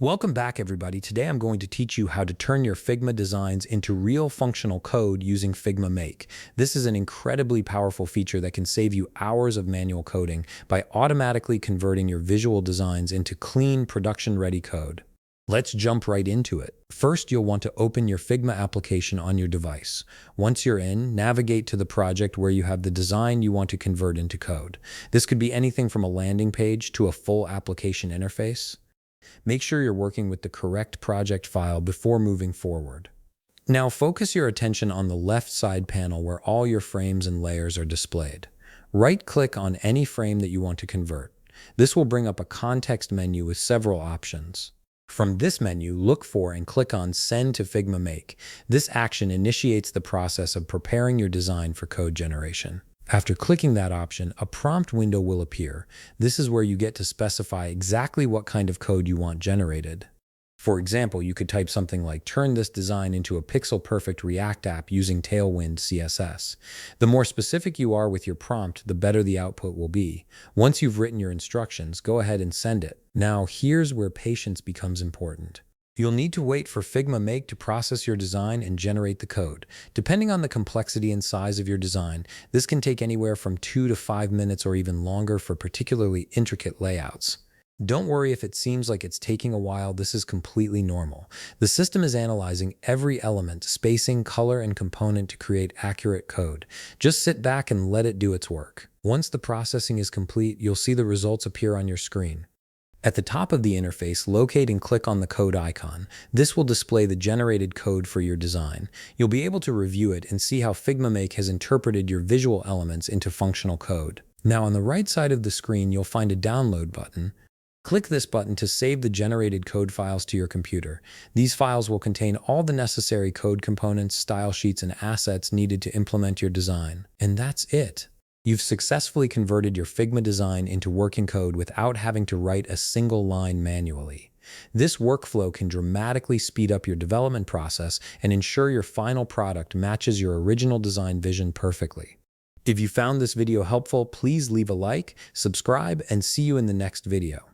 Welcome back, everybody. Today I'm going to teach you how to turn your Figma designs into real functional code using Figma Make. This is an incredibly powerful feature that can save you hours of manual coding by automatically converting your visual designs into clean, production-ready code. Let's jump right into it. First, you'll want to open your Figma application on your device. Once you're in, navigate to the project where you have the design you want to convert into code. This could be anything from a landing page to a full application interface. Make sure you're working with the correct project file before moving forward. Now focus your attention on the left side panel where all your frames and layers are displayed. Right-click on any frame that you want to convert. This will bring up a context menu with several options. From this menu, look for and click on Send to Figma Make. This action initiates the process of preparing your design for code generation. After clicking that option, a prompt window will appear. This is where you get to specify exactly what kind of code you want generated. For example, you could type something like, turn this design into a pixel-perfect React app using Tailwind CSS. The more specific you are with your prompt, the better the output will be. Once you've written your instructions, go ahead and send it. Now, here's where patience becomes important. You'll need to wait for Figma Make to process your design and generate the code. Depending on the complexity and size of your design, this can take anywhere from 2 to 5 minutes or even longer for particularly intricate layouts. Don't worry if it seems like it's taking a while, this is completely normal. The system is analyzing every element, spacing, color, and component to create accurate code. Just sit back and let it do its work. Once the processing is complete, you'll see the results appear on your screen. At the top of the interface, locate and click on the code icon. This will display the generated code for your design. You'll be able to review it and see how Figma Make has interpreted your visual elements into functional code. Now, on the right side of the screen, you'll find a download button. Click this button to save the generated code files to your computer. These files will contain all the necessary code components, style sheets, and assets needed to implement your design. And that's it. You've successfully converted your Figma design into working code without having to write a single line manually. This workflow can dramatically speed up your development process and ensure your final product matches your original design vision perfectly. If you found this video helpful, please leave a like, subscribe, and see you in the next video.